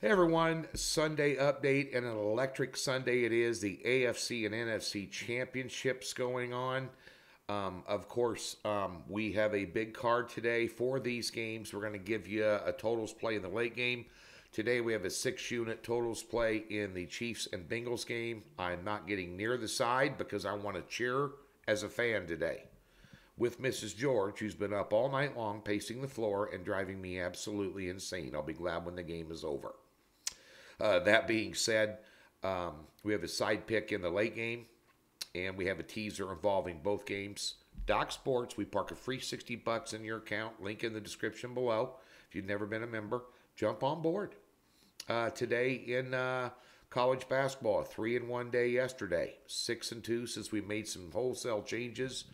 Hey everyone, Sunday update and an electric Sunday it is. The AFC and NFC championships going on. Of course, we have a big card today for these games. We're going to give you a totals play in the late game. Today we have a 6 unit totals play in the Chiefs and Bengals game. I'm not getting near the side because I want to cheer as a fan today with Mrs. George, who's been up all night long pacing the floor and driving me absolutely insane. I'll be glad when the game is over. That being said, we have a side pick in the late game, and we have a teaser involving both games. Doc Sports, we park a free $60 in your account. Link in the description below. If you've never been a member, jump on board. Today in college basketball, a 3-1 day yesterday, 6-2 since we made some wholesale changes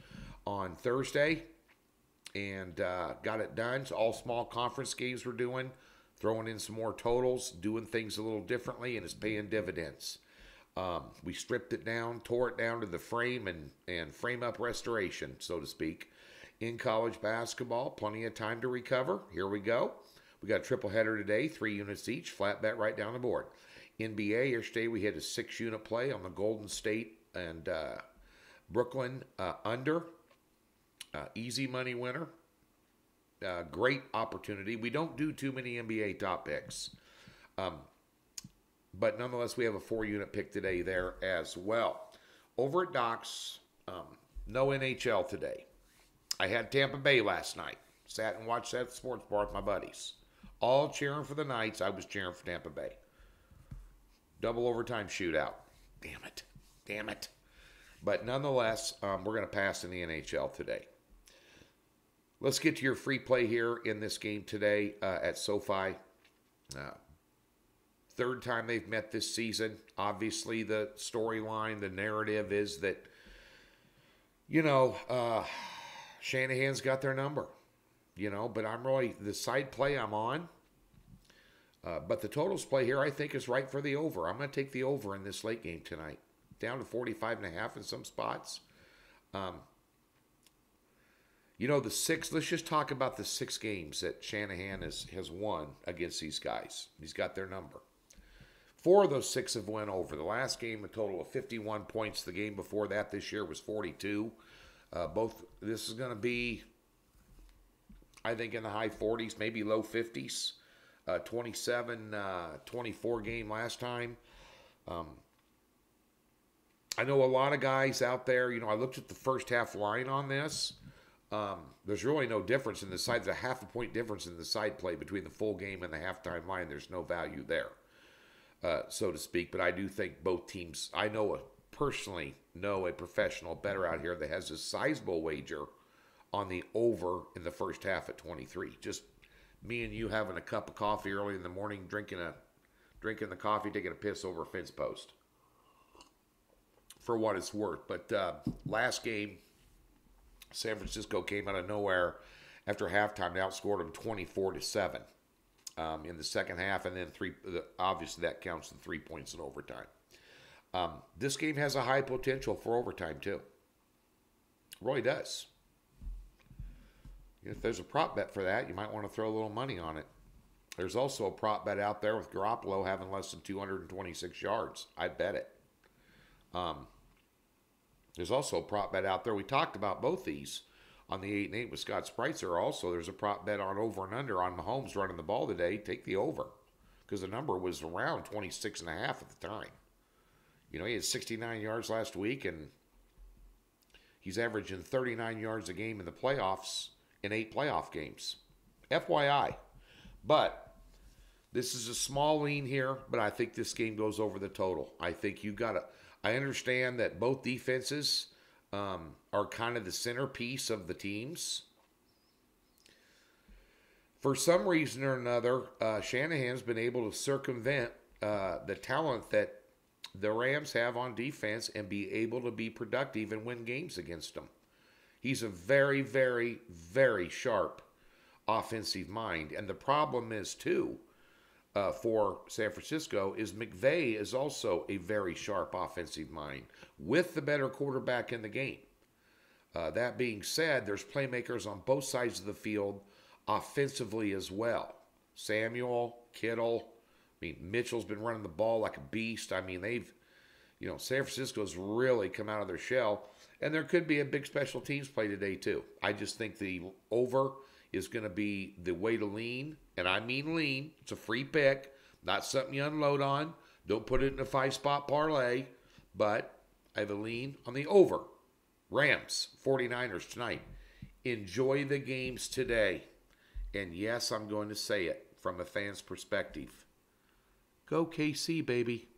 on Thursday and got it done. So all small conference games we're doing, throwing in some more totals, doing things a little differently, and it's paying dividends. We stripped it down, tore it down to the frame and frame up restoration, so to speak. In college basketball, plenty of time to recover. Here we go. We got a triple header today, 3 units each, flat bet right down the board. NBA, yesterday we had a 6 unit play on the Golden State and Brooklyn under. Easy money winner. Great opportunity. We don't do too many NBA top picks. But nonetheless, we have a 4 unit pick today there as well. Over at Docs, no NHL today. I had Tampa Bay last night. Sat and watched that at the sports bar with my buddies. All cheering for the Knights. I was cheering for Tampa Bay. Double overtime shootout. Damn it. Damn it. But nonetheless, we're going to pass in the NHL today. Let's get to your free play here in this game today at SoFi. Third time they've met this season. Obviously, the storyline, the narrative is that, Shanahan's got their number. But I'm really, the side play I'm on. But the totals play here, I think, is right for the over. I'm going to take the over in this late game tonight. Down to 45.5 in some spots. The 6, let's just talk about the 6 games that Shanahan has won against these guys. He's got their number. 4 of those 6 have went over. The last game, a total of 51 points. The game before that this year was 42. This is going to be, I think, in the high 40s, maybe low 50s. 27-24 game last time. I know a lot of guys out there, I looked at the first half line on this. There's really no difference in the side. There's a half a point difference in the side play between the full game and the halftime line. There's no value there, so to speak. But I do think both teams, personally know a professional better out here that has a sizable wager on the over in the first half at 23. Just me and you having a cup of coffee early in the morning, drinking the coffee, taking a piss over a fence post. For what it's worth. But last game, San Francisco came out of nowhere after halftime. They outscored them 24-7 in the second half, and then obviously that counts the 3 points in overtime. This game has a high potential for overtime too. It really does. If there's a prop bet for that, you might want to throw a little money on it. There's also a prop bet out there with Garoppolo having less than 226 yards. I'd bet it. There's also a prop bet out there. We talked about both these on the 8-8 with Scott Spreitzer. Also, there's a prop bet on over and under on Mahomes running the ball today. Take the over because the number was around 26.5 at the time. He had 69 yards last week, and he's averaging 39 yards a game in the playoffs in 8 playoff games. FYI. But this is a small lean here, but I think this game goes over the total. I think I understand that both defenses are kind of the centerpiece of the teams. For some reason or another, Shanahan's been able to circumvent the talent that the Rams have on defense and be able to be productive and win games against them. He's a very, very, very sharp offensive mind. And the problem is, too, for San Francisco is McVay is also a very sharp offensive mind with the better quarterback in the game. That being said, there's playmakers on both sides of the field offensively as well. Samuel, Kittle, mean, Mitchell's been running the ball like a beast. I mean, San Francisco's really come out of their shell. And there could be a big special teams play today, too. I just think the over is going to be the way to lean. And I mean lean. It's a free pick, not something you unload on. Don't put it in a 5-spot parlay. But I have a lean on the over. Rams, 49ers tonight. Enjoy the games today. And yes, I'm going to say it from a fan's perspective. Go KC, baby.